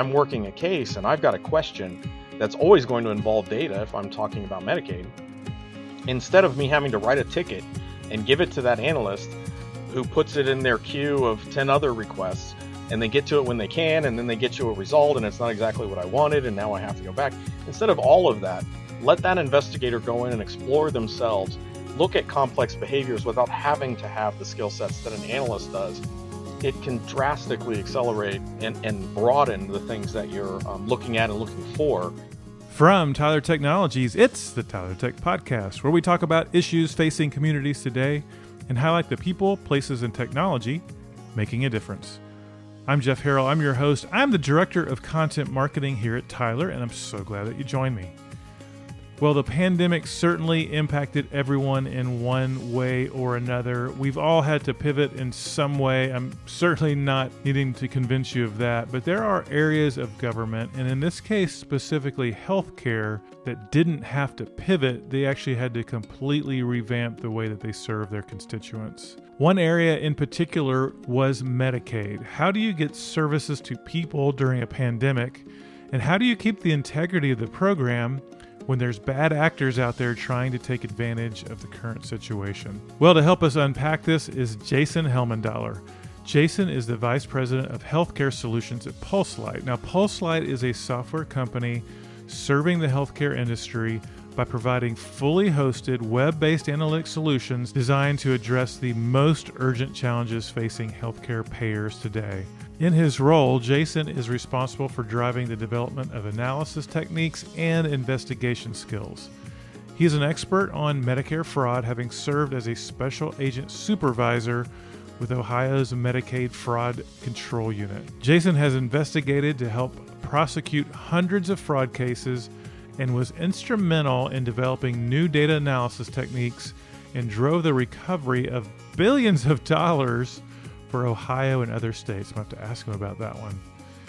I'm working a case and I've got a question that's always going to involve data if I'm talking about Medicaid, instead of me having to write a ticket and give it to that analyst who puts it in their queue of 10 other requests, and they get to it when they can, and then they get you a result and it's not exactly what I wanted, and now I have to go back. Instead of all of that, let that investigator go in and explore themselves, look at complex behaviors without having to have the skill sets that an analyst does. It can drastically accelerate and broaden the things that you're looking at and looking for. From Tyler Technologies, it's the Tyler Tech Podcast, where we talk about issues facing communities today and highlight the people, places, and technology making a difference. I'm Jeff Harrell. I'm your host. I'm the Director of Content Marketing here at Tyler, and I'm so glad that you joined me. Well, the pandemic certainly impacted everyone in one way or another. We've all had to pivot in some way. I'm certainly not needing to convince you of that, but there are areas of government, and in this case specifically healthcare, that didn't have to pivot. They actually had to completely revamp the way that they serve their constituents. One area in particular was Medicaid. How do you get services to people during a pandemic, and how do you keep the integrity of the program when there's bad actors out there trying to take advantage of the current situation? Well, to help us unpack this is Jason Helmandollar. Jason is the Vice President of Healthcare Solutions at Pulselight. Now, Pulselight is a software company serving the healthcare industry by providing fully hosted web-based analytic solutions designed to address the most urgent challenges facing healthcare payers today. In his role, Jason is responsible for driving the development of analysis techniques and investigation skills. He is an expert on Medicare fraud, having served as a special agent supervisor with Ohio's Medicaid Fraud Control Unit. Jason has investigated to help prosecute hundreds of fraud cases and was instrumental in developing new data analysis techniques and drove the recovery of billions of dollars for Ohio and other states. I'm going to have to ask him about that one.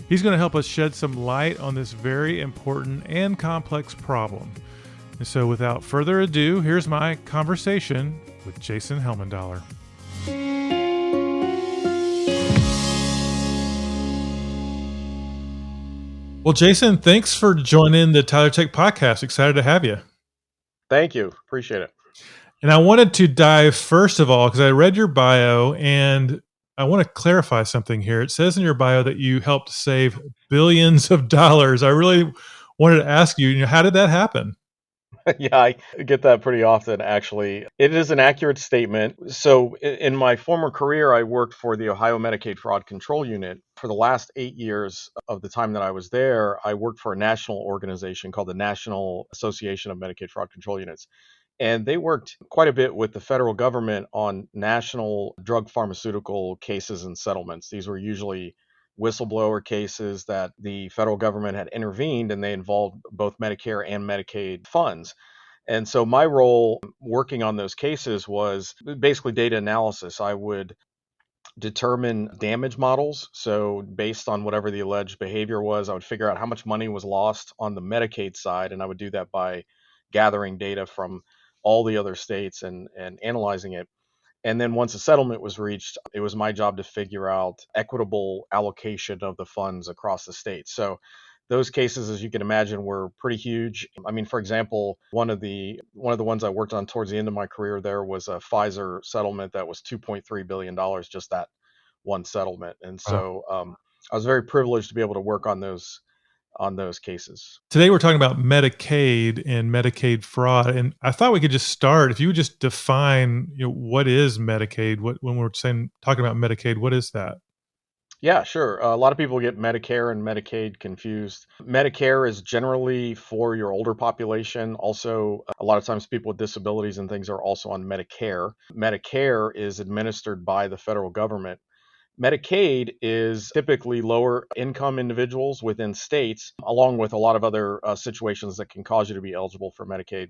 He's going to help us shed some light on this very important and complex problem. And so without further ado, here's my conversation with Jason Helmandollar. Well, Jason, thanks for joining the Tyler Tech Podcast. Excited to have you. Thank you. Appreciate it. And I wanted to dive first of all, because I read your bio and I want to clarify something here. It says in your bio that you helped save billions of dollars. I really wanted to ask you, how did that happen? Yeah, I get that pretty often, actually. It is an accurate statement. So in my former career, I worked for the Ohio Medicaid Fraud Control Unit. For the last 8 years of the time that I was there, I worked for a national organization called the National Association of Medicaid Fraud Control Units. And they worked quite a bit with the federal government on national drug pharmaceutical cases and settlements. These were usually whistleblower cases that the federal government had intervened, and they involved both Medicare and Medicaid funds. And so my role working on those cases was basically data analysis. I would determine damage models. So based on whatever the alleged behavior was, I would figure out how much money was lost on the Medicaid side, and I would do that by gathering data from all the other states and analyzing it. And then once a settlement was reached, it was my job to figure out equitable allocation of the funds across the state. So those cases, as you can imagine, were pretty huge. I mean, for example, one of the ones I worked on towards the end of my career there was a Pfizer settlement that was $2.3 billion, just that one settlement. And so I was very privileged to be able to work on those cases. Today we're talking about Medicaid and Medicaid fraud, and I thought we could just start. If you would just define, what is Medicaid? When we're talking about Medicaid, what is that? Yeah, sure. A lot of people get Medicare and Medicaid confused. Medicare is generally for your older population. Also, a lot of times people with disabilities and things are also on Medicare. Medicare is administered by the federal government. Medicaid is typically lower income individuals within states, along with a lot of other situations that can cause you to be eligible for Medicaid.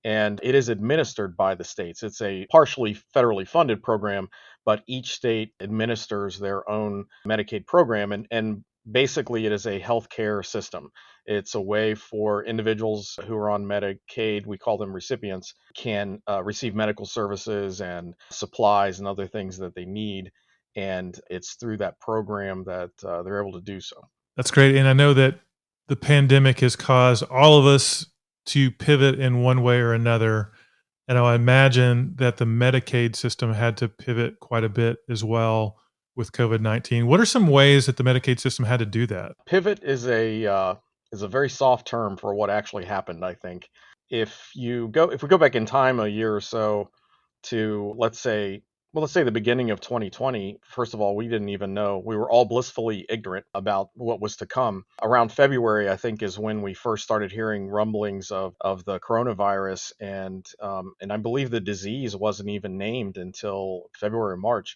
And it is administered by the states. It's a partially federally funded program, but each state administers their own Medicaid program. And basically, it is a healthcare system. It's a way for individuals who are on Medicaid, we call them recipients, can receive medical services and supplies and other things that they need. And it's through that program that they're able to do so. That's great. And I know that the pandemic has caused all of us to pivot in one way or another. And I imagine that the Medicaid system had to pivot quite a bit as well with COVID-19. What are some ways that the Medicaid system had to do that? Pivot is a very soft term for what actually happened, I think. If we go back in time a year or so to let's say the beginning of 2020, first of all, we didn't even know. We were all blissfully ignorant about what was to come. Around February, I think, is when we first started hearing rumblings of the coronavirus, and I believe the disease wasn't even named until February or March.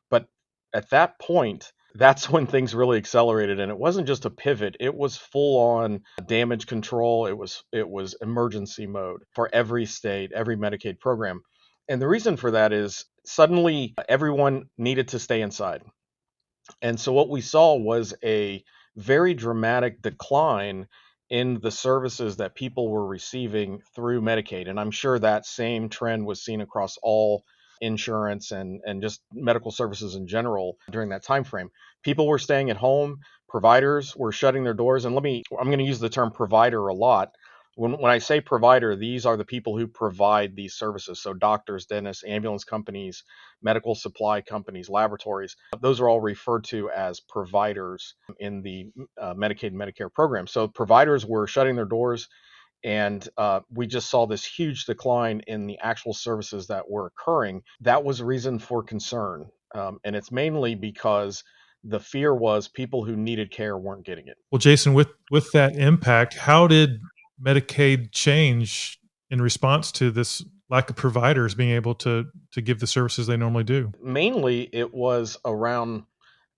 But at that point, that's when things really accelerated, and it wasn't just a pivot, it was full on damage control. It was emergency mode for every state, every Medicaid program. And the reason for that is suddenly everyone needed to stay inside. And so what we saw was a very dramatic decline in the services that people were receiving through Medicaid. And I'm sure that same trend was seen across all insurance and just medical services in general during that time frame. People were staying at home, providers were shutting their doors. And I'm going to use the term provider a lot. When I say provider, these are the people who provide these services. So doctors, dentists, ambulance companies, medical supply companies, laboratories. Those are all referred to as providers in the Medicaid and Medicare program. So providers were shutting their doors, and we just saw this huge decline in the actual services that were occurring. That was a reason for concern, and it's mainly because the fear was people who needed care weren't getting it. Well, Jason, with that impact, how did Medicaid change in response to this lack of providers being able to give the services they normally do? Mainly, it was around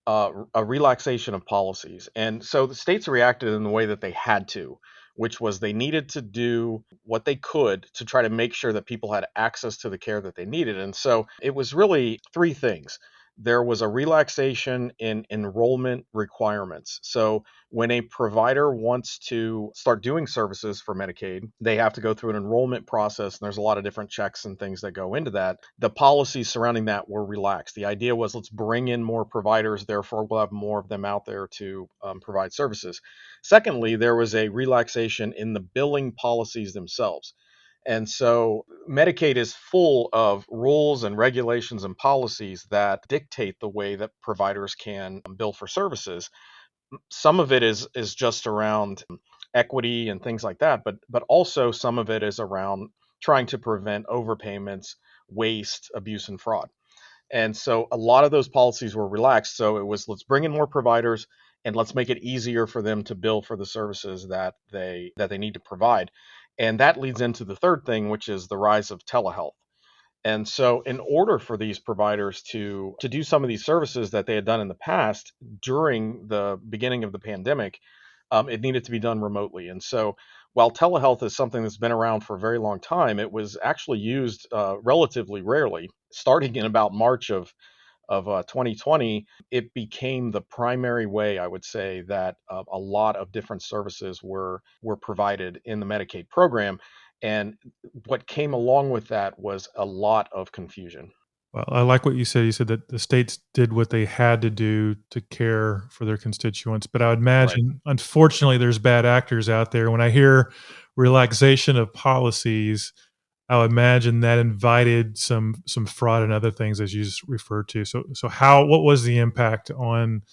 a relaxation of policies. And so the states reacted in the way that they had to, which was they needed to do what they could to try to make sure that people had access to the care that they needed. And so it was really three things. There was a relaxation in enrollment requirements. So when a provider wants to start doing services for Medicaid, they have to go through an enrollment process, and there's a lot of different checks and things that go into that. The policies surrounding that were relaxed. The idea was, let's bring in more providers, therefore we'll have more of them out there to provide services. Secondly, there was a relaxation in the billing policies themselves. And so Medicaid is full of rules and regulations and policies that dictate the way that providers can bill for services. Some of it is just around equity and things like that, but also some of it is around trying to prevent overpayments, waste, abuse, and fraud. And so a lot of those policies were relaxed. So it was, let's bring in more providers and let's make it easier for them to bill for the services that they need to provide. And that leads into the third thing, which is the rise of telehealth. And so in order for these providers to do some of these services that they had done in the past during the beginning of the pandemic, it needed to be done remotely. And so while telehealth is something that's been around for a very long time, it was actually used relatively rarely. Starting in about March of 2020, it became the primary way, I would say, that a lot of different services were provided in the Medicaid program. And what came along with that was a lot of confusion. Well, I like what you said. You said that the states did what they had to do to care for their constituents. But I would Right. imagine, unfortunately, there's bad actors out there. When I hear relaxation of policies, I would imagine that invited some fraud and other things, as you just referred to. So what was the impact on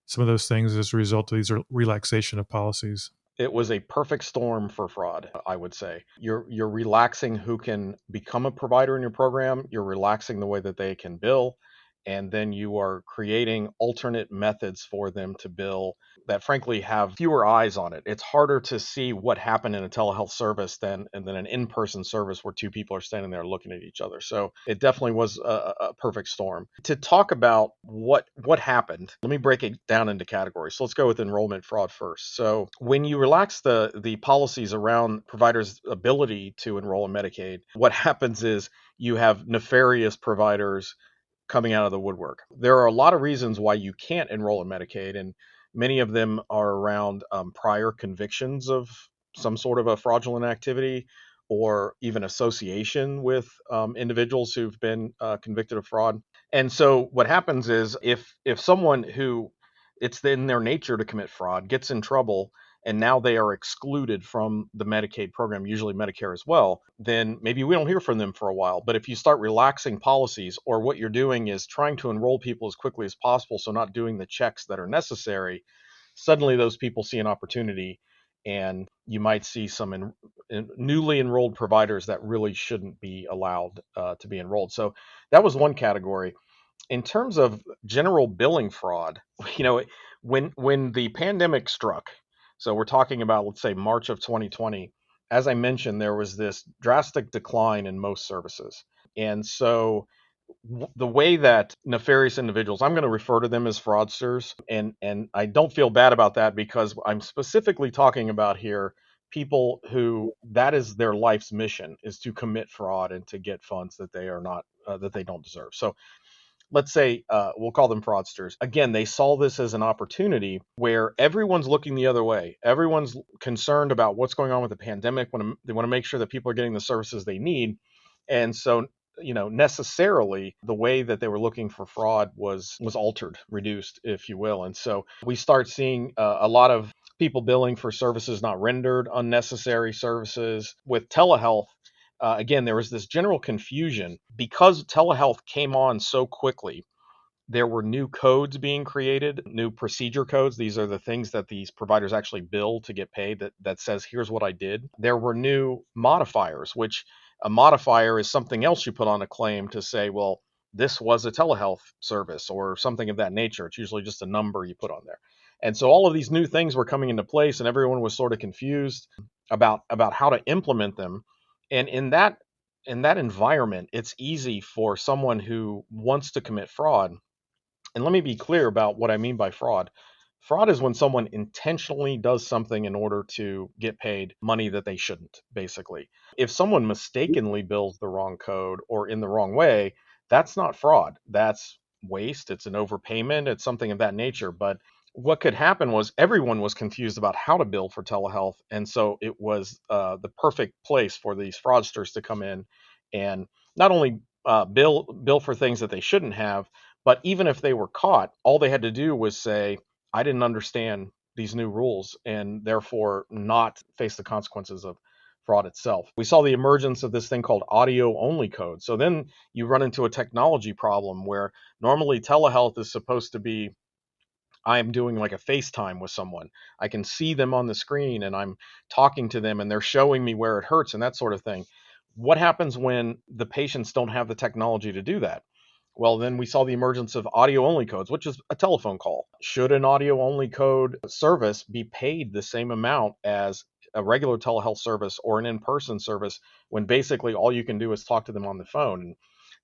some of those things as a result of these relaxation of policies? It was a perfect storm for fraud, I would say. You're relaxing who can become a provider in your program, you're relaxing the way that they can bill, and then you are creating alternate methods for them to bill that frankly have fewer eyes on it. It's harder to see what happened in a telehealth service than an in-person service where two people are standing there looking at each other. So it definitely was a perfect storm. To talk about what happened, let me break it down into categories. So let's go with enrollment fraud first. So when you relax the policies around providers' ability to enroll in Medicaid, what happens is you have nefarious providers coming out of the woodwork. There are a lot of reasons why you can't enroll in Medicaid, and many of them are around prior convictions of some sort of a fraudulent activity or even association with individuals who've been convicted of fraud. And so what happens is if someone who it's in their nature to commit fraud, gets in trouble, and now they are excluded from the Medicaid program, usually Medicare as well, then maybe we don't hear from them for a while. But if you start relaxing policies, or what you're doing is trying to enroll people as quickly as possible, so not doing the checks that are necessary, suddenly those people see an opportunity, and you might see some newly enrolled providers that really shouldn't be allowed to be enrolled. So that was one category. In terms of general billing fraud, you know, when the pandemic struck, so we're talking about, let's say, March of 2020, as I mentioned, there was this drastic decline in most services. And so the way that nefarious individuals, I'm going to refer to them as fraudsters, and I don't feel bad about that, because I'm specifically talking about here people who that is their life's mission, is to commit fraud and to get funds that they are not that they don't deserve. So let's say we'll call them fraudsters. Again, they saw this as an opportunity where everyone's looking the other way. Everyone's concerned about what's going on with the pandemic. They want to make sure that people are getting the services they need. And so, necessarily the way that they were looking for fraud was altered, reduced, if you will. And so we start seeing a lot of people billing for services not rendered, unnecessary services. With telehealth, again, there was this general confusion because telehealth came on so quickly. There were new codes being created, new procedure codes. These are the things that these providers actually bill to get paid, that says, here's what I did. There were new modifiers, which a modifier is something else you put on a claim to say, well, this was a telehealth service or something of that nature. It's usually just a number you put on there. And so all of these new things were coming into place, and everyone was sort of confused about how to implement them. And in that environment, it's easy for someone who wants to commit fraud. And let me be clear about what I mean by fraud. Fraud is when someone intentionally does something in order to get paid money that they shouldn't, basically. If someone mistakenly bills the wrong code or in the wrong way, that's not fraud. That's waste. It's an overpayment. It's something of that nature. But what could happen was everyone was confused about how to bill for telehealth. And so it was the perfect place for these fraudsters to come in and not only bill for things that they shouldn't have, but even if they were caught, all they had to do was say, I didn't understand these new rules, and therefore not face the consequences of fraud itself. We saw the emergence of this thing called audio only code. So then you run into a technology problem where normally telehealth is supposed to be, I'm doing like a FaceTime with someone. I can see them on the screen and I'm talking to them and they're showing me where it hurts and that sort of thing. What happens when the patients don't have the technology to do that? Well, then we saw the emergence of audio only codes, which is a telephone call. Should an audio only code service be paid the same amount as a regular telehealth service or an in-person service, when basically all you can do is talk to them on the phone? And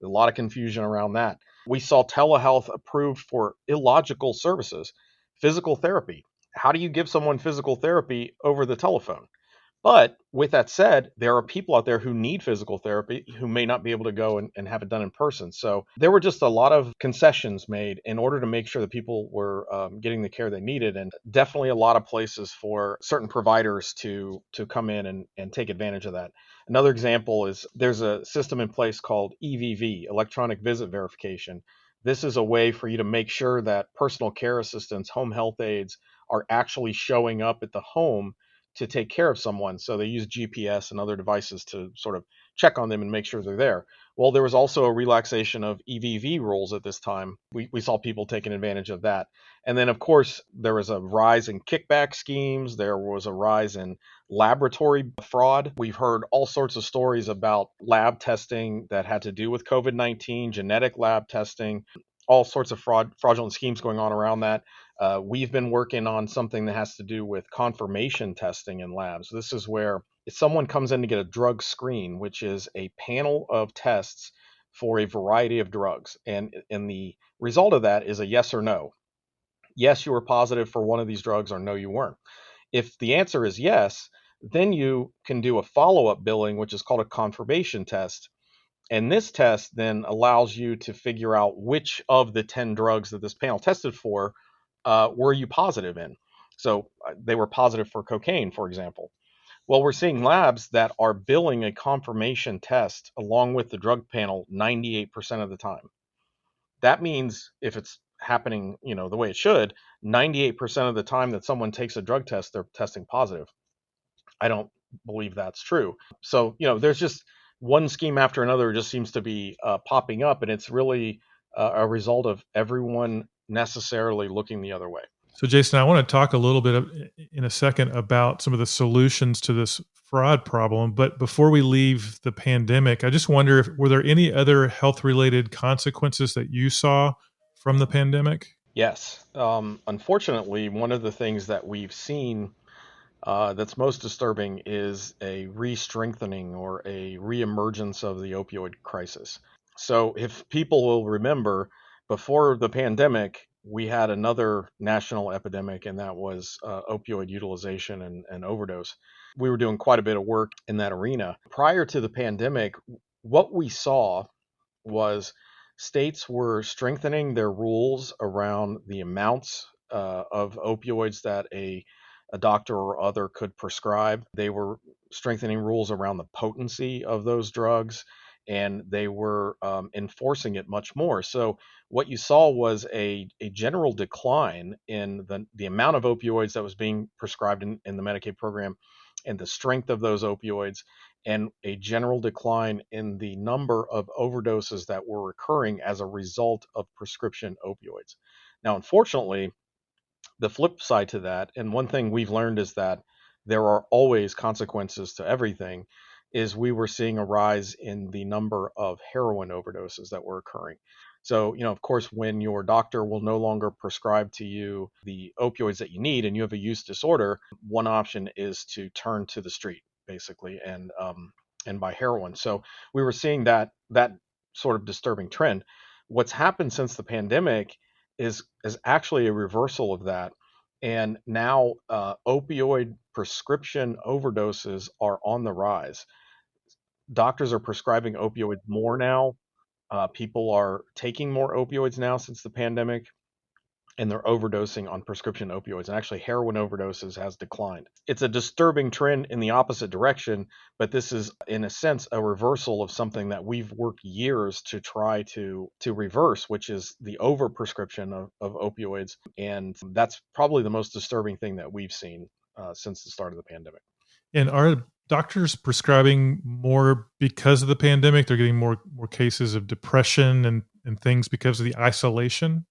a lot of confusion around that. We saw telehealth approved for illogical services. Physical therapy. How do you give someone physical therapy over the telephone? But with that said, there are people out there who need physical therapy who may not be able to go and have it done in person. So there were just a lot of concessions made in order to make sure that people were getting the care they needed, and definitely a lot of places for certain providers to come in and take advantage of that. Another example is there's a system in place called EVV, electronic visit verification. This is a way for you to make sure that personal care assistants, home health aides, are actually showing up at the home to take care of someone. So they use GPS and other devices to sort of check on them and make sure they're there. Well, there was also a relaxation of EVV rules at this time. We saw people taking advantage of that. And then, of course, there was a rise in kickback schemes. There was a rise in laboratory fraud. We've heard all sorts of stories about lab testing that had to do with COVID-19, genetic lab testing, all sorts of fraudulent schemes going on around that. We've been working on something that has to do with confirmation testing in labs. This is where if someone comes in to get a drug screen, which is a panel of tests for a variety of drugs, and the result of that is a yes or no. Yes, you were positive for one of these drugs, or no, you weren't. If the answer is yes, then you can do a follow-up billing, which is called a confirmation test. And this test then allows you to figure out which of the 10 drugs that this panel tested for were you positive in. So they were positive for cocaine, for example. Well, we're seeing labs that are billing a confirmation test along with the drug panel 98% of the time. That means if it's happening, the way it should, 98% of the time that someone takes a drug test, they're testing positive. I don't believe that's true. So, there's just one scheme after another just seems to be popping up, and it's really a result of everyone necessarily looking the other way. So, Jason, I want to talk a little bit in a second about some of the solutions to this fraud problem. But before we leave the pandemic, I just wonder if were there any other health related consequences that you saw from the pandemic? Yes. Unfortunately, one of the things that we've seen that's most disturbing is a re-strengthening or a reemergence of the opioid crisis. So, if people will remember, before the pandemic, we had another national epidemic, and that was opioid utilization and overdose. We were doing quite a bit of work in that arena. Prior to the pandemic, what we saw was states were strengthening their rules around the amounts of opioids that a doctor or other could prescribe. They were strengthening rules around the potency of those drugs, and they were enforcing it much more. So what you saw was a general decline in the amount of opioids that was being prescribed in the Medicaid program and the strength of those opioids, and a general decline in the number of overdoses that were occurring as a result of prescription opioids. Now, unfortunately, the flip side to that, and one thing we've learned is that there are always consequences to everything, is we were seeing a rise in the number of heroin overdoses that were occurring. So, of course, when your doctor will no longer prescribe to you the opioids that you need and you have a use disorder, one option is to turn to the street, basically, and buy heroin. So we were seeing that sort of disturbing trend. What's happened since the pandemic is actually a reversal of that. And now opioid prescription overdoses are on the rise. Doctors are prescribing opioids more now. People are taking more opioids now since the pandemic, and they're overdosing on prescription opioids. And actually, heroin overdoses has declined. It's a disturbing trend in the opposite direction, but this is, in a sense, a reversal of something that we've worked years to try to reverse, which is the overprescription of opioids. And that's probably the most disturbing thing that we've seen since the start of the pandemic. And are doctors prescribing more because of the pandemic? They're getting more cases of depression and things because of the isolation?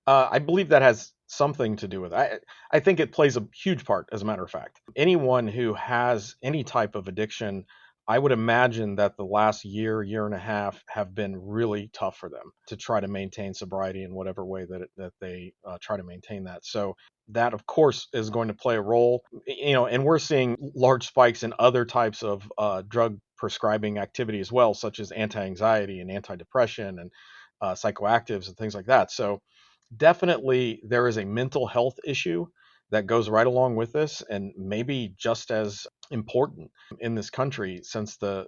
I believe that has something to do with it. I think it plays a huge part, as a matter of fact. Anyone who has any type of addiction, I would imagine that the last year and a half have been really tough for them to try to maintain sobriety in whatever way that they try to maintain that. So that, of course, is going to play a role. And we're seeing large spikes in other types of drug prescribing activity as well, such as anti-anxiety and antidepressant and psychoactives and things like that. So definitely there is a mental health issue that goes right along with this, and maybe just as important in this country since the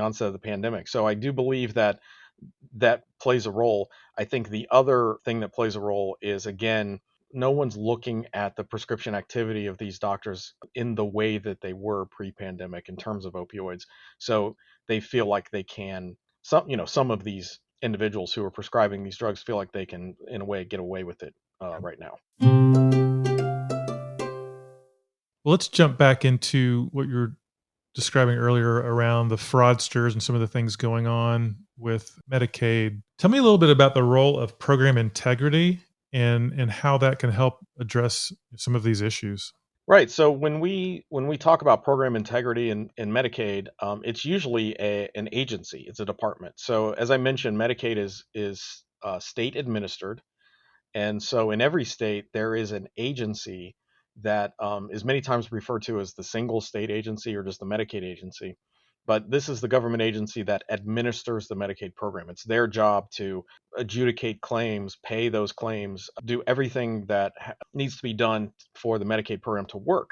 onset of the pandemic. So I do believe that plays a role. I think the other thing that plays a role is, again, no one's looking at the prescription activity of these doctors in the way that they were pre-pandemic in terms of opioids. So they feel like they can, some of these individuals who are prescribing these drugs feel like they can, in a way, get away with it right now. Well, let's jump back into what you were describing earlier around the fraudsters and some of the things going on with Medicaid. Tell me a little bit about the role of program integrity and how that can help address some of these issues. Right. So when we talk about program integrity in Medicaid, it's usually an agency. It's a department. So as I mentioned, Medicaid is state administered. And so in every state, there is an agency that is many times referred to as the single state agency or just the Medicaid agency. But this is the government agency that administers the Medicaid program. It's their job to adjudicate claims, pay those claims, do everything that needs to be done for the Medicaid program to work.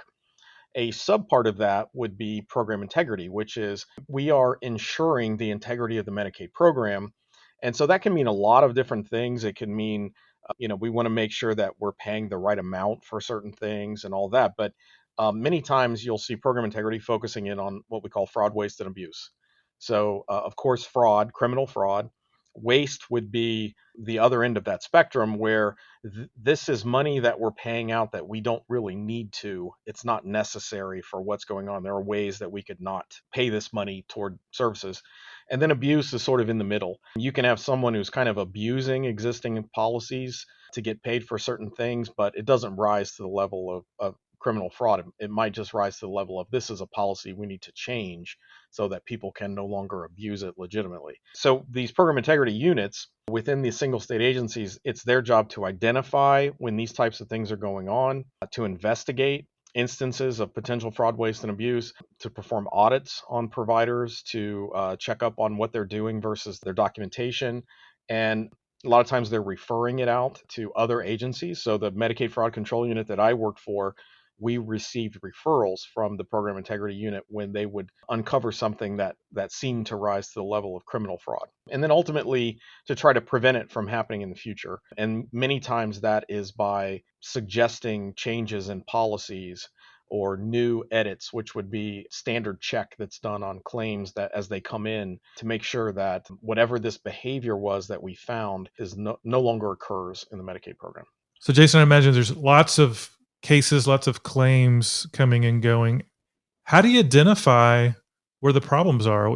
A subpart of that would be program integrity, which is we are ensuring the integrity of the Medicaid program. And so that can mean a lot of different things. It can mean, we want to make sure that we're paying the right amount for certain things and all that. But many times you'll see program integrity focusing in on what we call fraud, waste, and abuse. So, of course, fraud, criminal fraud, Waste would be the other end of that spectrum, where this is money that we're paying out that we don't really need to. It's not necessary for what's going on. There are ways that we could not pay this money toward services. And then abuse is sort of in the middle. You can have someone who's kind of abusing existing policies to get paid for certain things, but it doesn't rise to the level of criminal fraud. It might just rise to the level of, this is a policy we need to change so that people can no longer abuse it legitimately. So these program integrity units within the single state agencies, it's their job to identify when these types of things are going on, to investigate instances of potential fraud, waste, and abuse, to perform audits on providers, to check up on what they're doing versus their documentation. And a lot of times they're referring it out to other agencies. So the Medicaid fraud control unit that I worked for, we received referrals from the program integrity unit when they would uncover something that seemed to rise to the level of criminal fraud. And then ultimately to try to prevent it from happening in the future. And many times that is by suggesting changes in policies or new edits, which would be standard check that's done on claims that as they come in, to make sure that whatever this behavior was that we found is no longer occurs in the Medicaid program. So Jason, I imagine there's lots of cases, lots of claims coming and going. How do you identify where the problems are?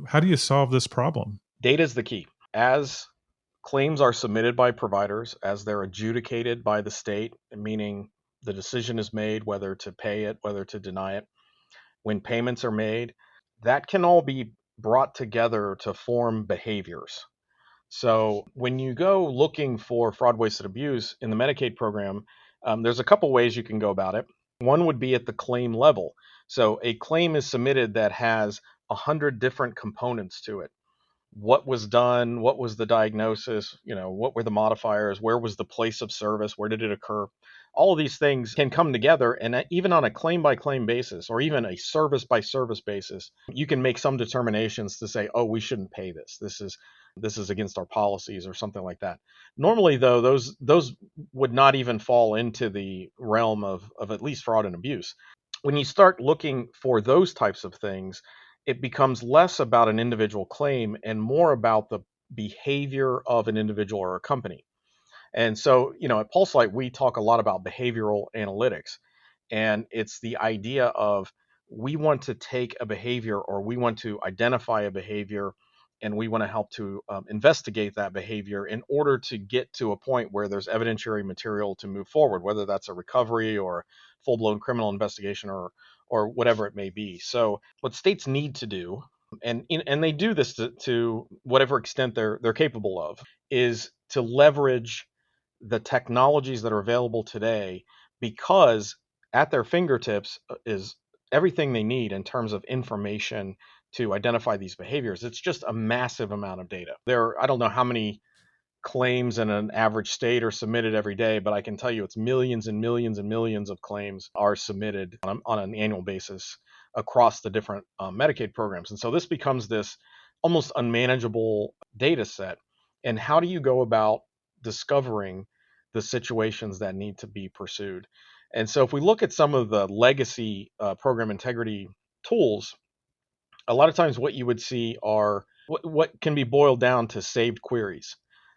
How do you solve this problem? Data is the key. As claims are submitted by providers, as they're adjudicated by the state, meaning the decision is made whether to pay it, whether to deny it, when payments are made, that can all be brought together to form behaviors. So when you go looking for fraud, waste, and abuse in the Medicaid program, there's a couple ways you can go about it. One would be at the claim level. So a claim is submitted that has 100 different components to it. What was done? What was the diagnosis? What were the modifiers? Where was the place of service? Where did it occur? All of these things can come together, and even on a claim by claim basis, or even a service by service basis, you can make some determinations to say, oh, we shouldn't pay this. This is against our policies or something like that. Normally, though, those would not even fall into the realm of at least fraud and abuse. When you start looking for those types of things, it becomes less about an individual claim and more about the behavior of an individual or a company. And so, at Pulselight, we talk a lot about behavioral analytics. And it's the idea of, we want to take a behavior, or we want to identify a behavior, and we want to help to investigate that behavior in order to get to a point where there's evidentiary material to move forward, whether that's a recovery or full-blown criminal investigation or whatever it may be. So what states need to do, and they do this to whatever extent they're capable of, is to leverage the technologies that are available today, because at their fingertips is everything they need in terms of information to identify these behaviors. It's just a massive amount of data. I don't know how many claims in an average state are submitted every day, but I can tell you it's millions and millions and millions of claims are submitted on an annual basis across the different Medicaid programs. And so this becomes this almost unmanageable data set. And how do you go about discovering the situations that need to be pursued? And so if we look at some of the legacy program integrity tools, a lot of times what you would see are what can be boiled down to saved queries.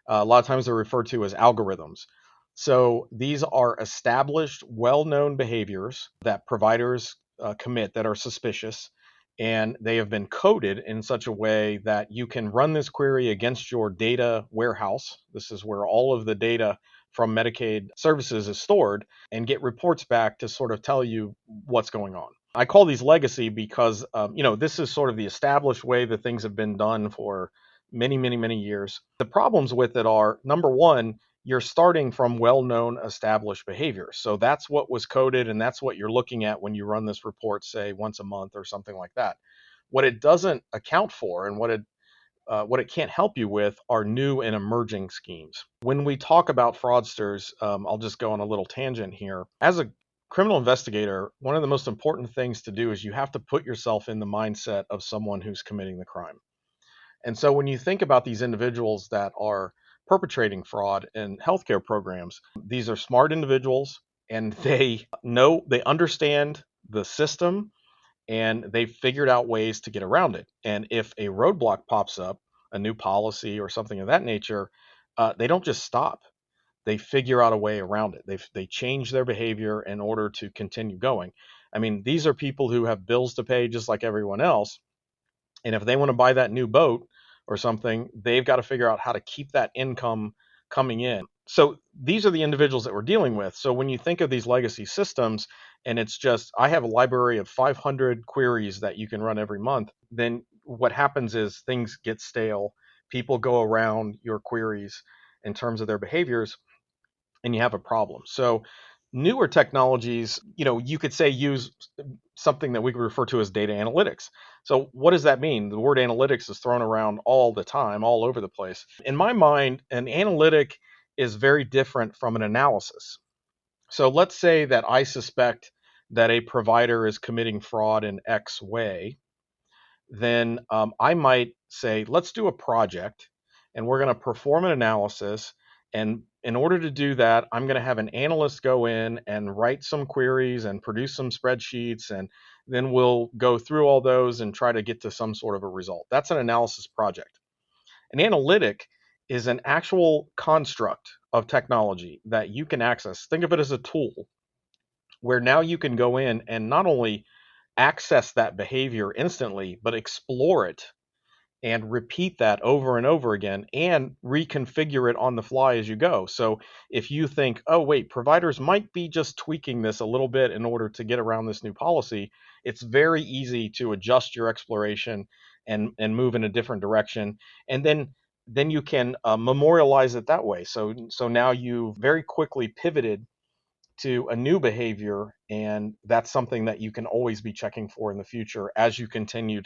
A lot of times they're referred to as algorithms. So these are established, well-known behaviors that providers commit that are suspicious, and they have been coded in such a way that you can run this query against your data warehouse. This is where all of the data from Medicaid services is stored, and get reports back to sort of tell you what's going on. I call these legacy because, this is sort of the established way that things have been done for many, many, many years. The problems with it are, number one, you're starting from well-known established behaviors. So that's what was coded, and that's what you're looking at when you run this report, say once a month or something like that. What it doesn't account for, and what it can't help you with, are new and emerging schemes. When we talk about fraudsters, I'll just go on a little tangent here. As a criminal investigator, one of the most important things to do is you have to put yourself in the mindset of someone who's committing the crime. And so when you think about these individuals that are perpetrating fraud in healthcare programs, these are smart individuals, and they understand the system, and they've figured out ways to get around it. And if a roadblock pops up, a new policy or something of that nature, they don't just stop. They figure out a way around it. They change their behavior in order to continue going. I mean, these are people who have bills to pay just like everyone else, and if they want to buy that new boat or something, they've got to figure out how to keep that income coming in. So these are the individuals that we're dealing with. So when you think of these legacy systems, and it's just, I have a library of 500 queries that you can run every month, then what happens is things get stale. People go around your queries in terms of their behaviors, and you have a problem. So newer technologies, you could say use something that we could refer to as data analytics. So what does that mean? The word analytics is thrown around all the time, all over the place. In my mind, an analytic is very different from an analysis. So let's say that I suspect that a provider is committing fraud in X way, then I might say, let's do a project and we're going to perform an analysis. And in order to do that, I'm going to have an analyst go in and write some queries and produce some spreadsheets. And then we'll go through all those and try to get to some sort of a result. That's an analysis project. An analytic is an actual construct of technology that you can access. Think of it as a tool where now you can go in and not only access that behavior instantly, but explore it and repeat that over and over again and reconfigure it on the fly as you go. So if you think, oh, wait, providers might be just tweaking this a little bit in order to get around this new policy, it's very easy to adjust your exploration and move in a different direction. And then you can memorialize it that way. So now you very quickly pivoted to a new behavior, and that's something that you can always be checking for in the future as you continue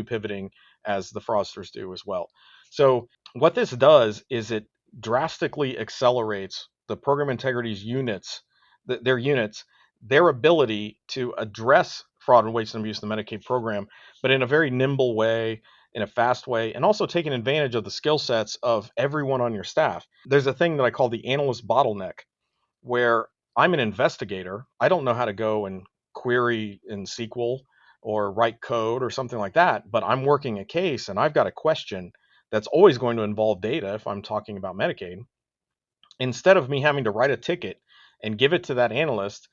pivoting, as the fraudsters do as well. So what this does is it drastically accelerates the program integrity's units, their ability to address fraud and waste and abuse in the Medicaid program, but in a very nimble way, in a fast way, and also taking advantage of the skill sets of everyone on your staff. There's a thing that I call the analyst bottleneck, where I'm an investigator. I don't know how to go and query in SQL or write code or something like that, but I'm working a case and I've got a question that's always going to involve data if I'm talking about Medicaid. Instead of me having to write a ticket and give it to that analyst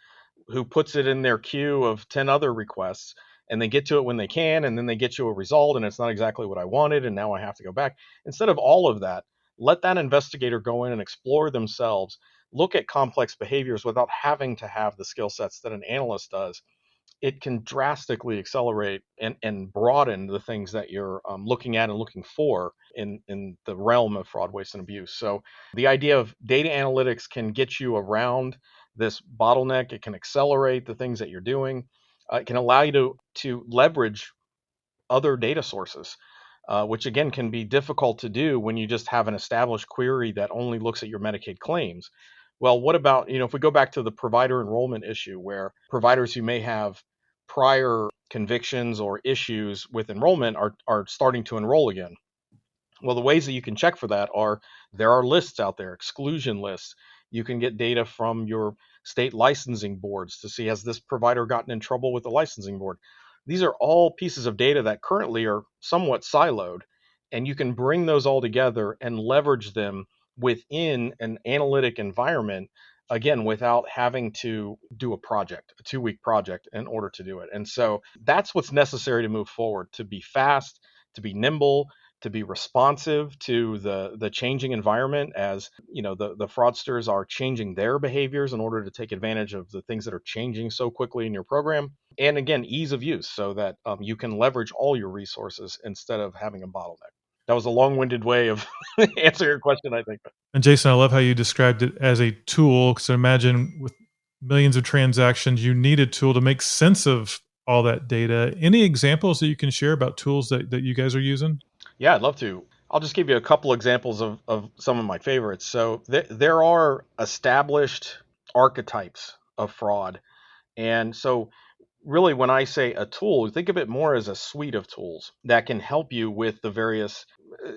who puts it in their queue of 10 other requests, and they get to it when they can, and then they get you a result and it's not exactly what I wanted, and now I have to go back. Instead of all of that, let that investigator go in and explore themselves, look at complex behaviors without having to have the skill sets that an analyst does. It can drastically accelerate and broaden the things that you're looking at and looking for in the realm of fraud, waste, and abuse. So the idea of data analytics can get you around this bottleneck. It can accelerate the things that you're doing. It can allow you to leverage other data sources, which again can be difficult to do when you just have an established query that only looks at your Medicaid claims. Well, what about, if we go back to the provider enrollment issue, where providers who may have prior convictions or issues with enrollment are starting to enroll again? Well, the ways that you can check for that are, there are lists out there, exclusion lists. You can get data from your state licensing boards to see, has this provider gotten in trouble with the licensing board? These are all pieces of data that currently are somewhat siloed, and you can bring those all together and leverage them within an analytic environment, again, without having to do a 2-week project in order to do it. And so that's what's necessary to move forward, to be fast, to be nimble, to be responsive to the changing environment, as the fraudsters are changing their behaviors in order to take advantage of the things that are changing so quickly in your program. And again, ease of use, so that you can leverage all your resources instead of having a bottleneck. That was a long-winded way of answering your question, I think. And Jason, I love how you described it as a tool. So imagine with millions of transactions, you need a tool to make sense of all that data. Any examples that you can share about tools that you guys are using? Yeah, I'd love to. I'll just give you a couple examples of some of my favorites. So there are established archetypes of fraud. And so really, when I say a tool, think of it more as a suite of tools that can help you with the various,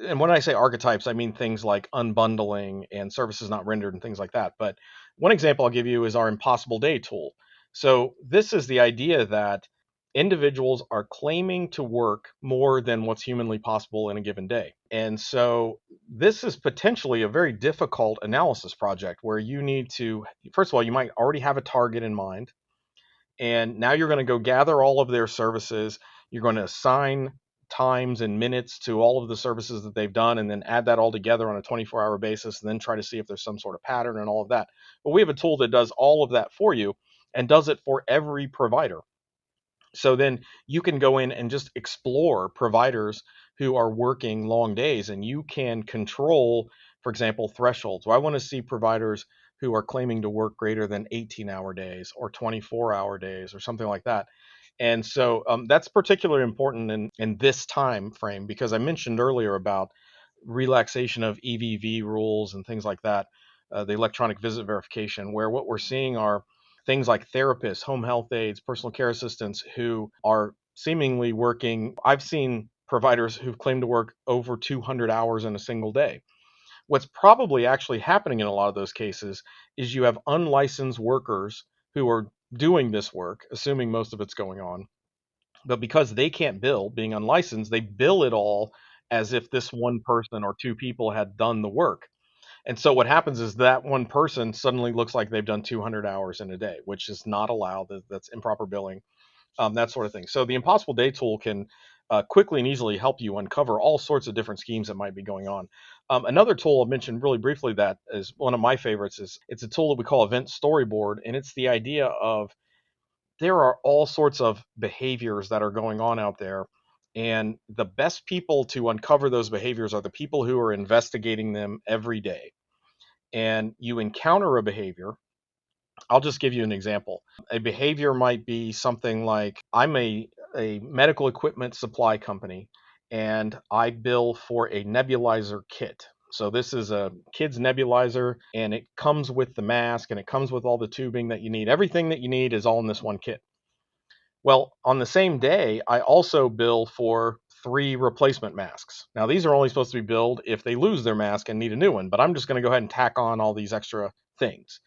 and when I say archetypes, I mean things like unbundling and services not rendered and things like that. But one example I'll give you is our Impossible Day tool. So this is the idea that individuals are claiming to work more than what's humanly possible in a given day. And so this is potentially a very difficult analysis project where you need to, first of all, you might already have a target in mind. And now you're going to go gather all of their services. You're going to assign times and minutes to all of the services that they've done, and then add that all together on a 24-hour basis, and then try to see if there's some sort of pattern and all of that. But we have a tool that does all of that for you and does it for every provider. So then you can go in and just explore providers who are working long days, and you can control, for example, thresholds. Well, I want to see providers who are claiming to work greater than 18-hour days or 24-hour days or something like that. And so that's particularly important in this time frame, because I mentioned earlier about relaxation of EVV rules and things like that, the electronic visit verification, where what we're seeing are things like therapists, home health aides, personal care assistants who are seemingly working. I've seen providers who've claimed to work over 200 hours in a single day. What's probably actually happening in a lot of those cases is you have unlicensed workers who are doing this work, assuming most of it's going on. But because they can't bill, being unlicensed, they bill it all as if this one person or two people had done the work. And so what happens is that one person suddenly looks like they've done 200 hours in a day, which is not allowed. That's improper billing, that sort of thing. So the Impossible Day tool can quickly and easily help you uncover all sorts of different schemes that might be going on. Another tool I'll mention really briefly that is one of my favorites is it's a tool that we call Event Storyboard, and it's the idea of there are all sorts of behaviors that are going on out there. And the best people to uncover those behaviors are the people who are investigating them every day. And you encounter a behavior. I'll just give you an example. A behavior might be something like I'm a medical equipment supply company and I bill for a nebulizer kit. So this is a kid's nebulizer, and it comes with the mask and it comes with all the tubing that you need. Everything that you need is all in this one kit. Well, on the same day, I also bill for 3 replacement masks. Now, these are only supposed to be billed if they lose their mask and need a new one, but I'm just going to go ahead and tack on all these extra things.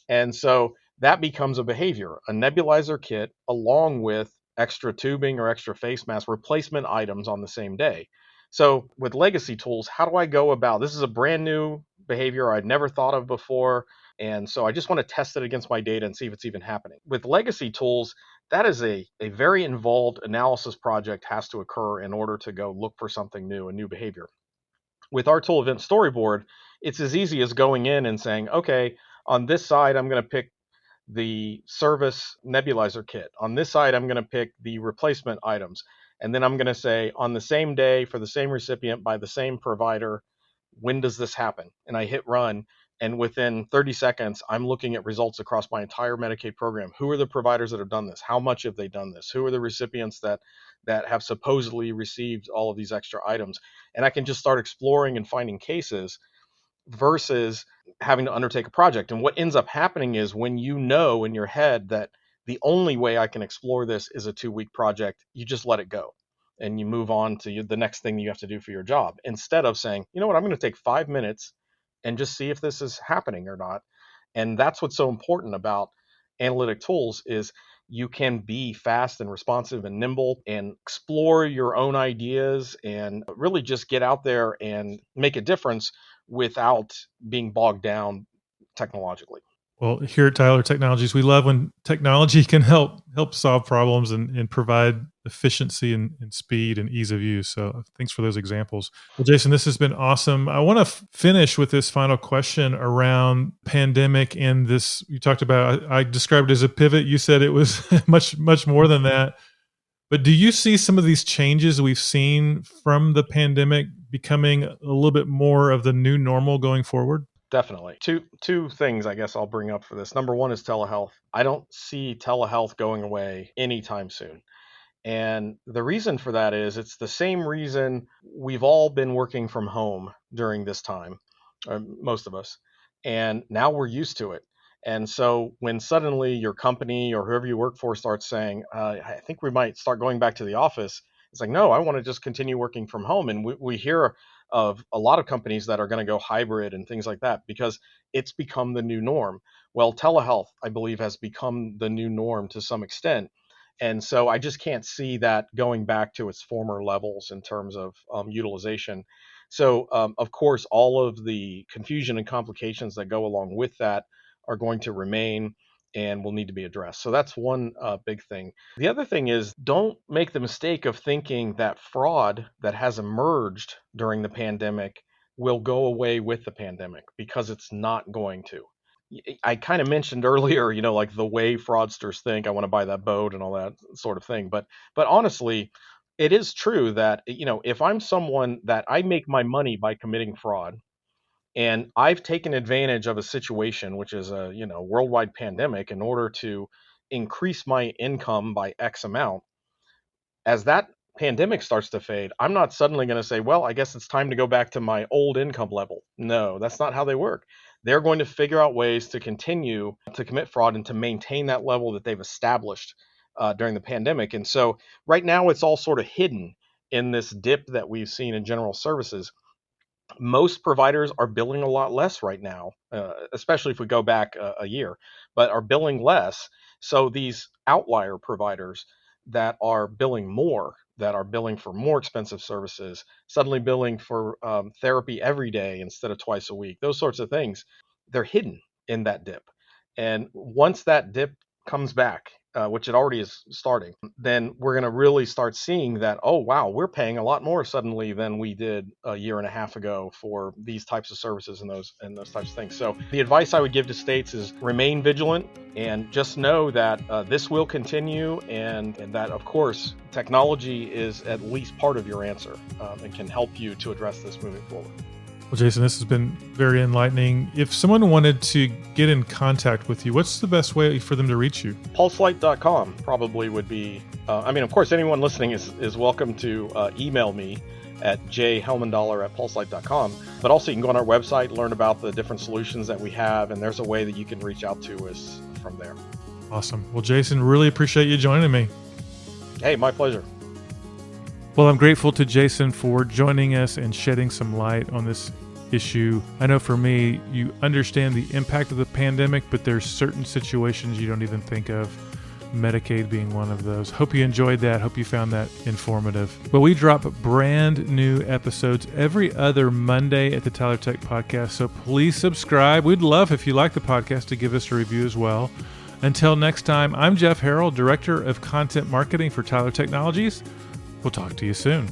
And so that becomes a behavior, a nebulizer kit along with extra tubing or extra face mask replacement items on the same day. So with legacy tools, how do I go about this? Is a brand new behavior I'd never thought of before. And so I just want to test it against my data and see if it's even happening. With legacy tools, that is a very involved analysis project has to occur in order to go look for something new, a new behavior. With our tool Event Storyboard, it's as easy as going in and saying, okay, on this side, I'm going to pick the service nebulizer kit. On this side, I'm going to pick the replacement items. And then I'm going to say, on the same day, for the same recipient, by the same provider, when does this happen? And I hit run. And within 30 seconds, I'm looking at results across my entire Medicaid program. Who are the providers that have done this? How much have they done this? Who are the recipients that have supposedly received all of these extra items? And I can just start exploring and finding cases versus having to undertake a project. And what ends up happening is when you know in your head that the only way I can explore this is a 2-week project, you just let it go and you move on to the next thing you have to do for your job, instead of saying, you know what, I'm going to take 5 minutes and just see if this is happening or not. And that's what's so important about analytic tools is you can be fast and responsive and nimble and explore your own ideas and really just get out there and make a difference without being bogged down technologically. Well, here at Tyler Technologies, we love when technology can help solve problems and provide efficiency and speed and ease of use. So thanks for those examples. Well, Jason, this has been awesome. I want to finish with this final question around pandemic and this. You talked about, I described it as a pivot. You said it was much more than that. But do you see some of these changes we've seen from the pandemic becoming a little bit more of the new normal going forward? Definitely. Two things I guess I'll bring up for this. Number one is telehealth. I don't see telehealth going away anytime soon. And the reason for that is it's the same reason we've all been working from home during this time, most of us, and now we're used to it. And so when suddenly your company or whoever you work for starts saying, I think we might start going back to the office, it's like, no, I want to just continue working from home. And we hear of a lot of companies that are going to go hybrid and things like that because it's become the new norm. Well, telehealth, I believe, has become the new norm to some extent. And so I just can't see that going back to its former levels in terms of utilization. So, of course, all of the confusion and complications that go along with that are going to remain and will need to be addressed. So that's one big thing. The other thing is, don't make the mistake of thinking that fraud that has emerged during the pandemic will go away with the pandemic, because it's not going to. I kind of mentioned earlier, like the way fraudsters think, I want to buy that boat and all that sort of thing. But honestly, it is true that, if I'm someone that I make my money by committing fraud, and I've taken advantage of a situation, which is a, worldwide pandemic, in order to increase my income by X amount, as that pandemic starts to fade, I'm not suddenly going to say, well, I guess it's time to go back to my old income level. No, that's not how they work. They're going to figure out ways to continue to commit fraud and to maintain that level that they've established during the pandemic. And so right now it's all sort of hidden in this dip that we've seen in general services. Most providers are billing a lot less right now, especially if we go back a year, but are billing less. So these outlier providers that are billing more, that are billing for more expensive services, suddenly billing for therapy every day instead of twice a week, those sorts of things, they're hidden in that dip. And once that dip comes back, which it already is starting, then we're going to really start seeing that, oh, wow, we're paying a lot more suddenly than we did a year and a half ago for these types of services and those types of things. So the advice I would give to states is remain vigilant and just know that this will continue, and that, of course, technology is at least part of your answer and can help you to address this moving forward. Well, Jason, this has been very enlightening. If someone wanted to get in contact with you, what's the best way for them to reach you? Pulselight.com probably would be, of course, anyone listening is welcome to email me at jhelmandollar@pulselight.com. But also you can go on our website, learn about the different solutions that we have, and there's a way that you can reach out to us from there. Awesome. Well, Jason, really appreciate you joining me. Hey, my pleasure. Well, I'm grateful to Jason for joining us and shedding some light on this issue. I know for me, you understand the impact of the pandemic, but there's certain situations you don't even think of, Medicaid being one of those. Hope you enjoyed that. Hope you found that informative. Well, we drop brand new episodes every other Monday at the Tyler Tech Podcast, so please subscribe. We'd love, if you like the podcast, to give us a review as well. Until next time, I'm Jeff Harrell, Director of Content Marketing for Tyler Technologies. We'll talk to you soon.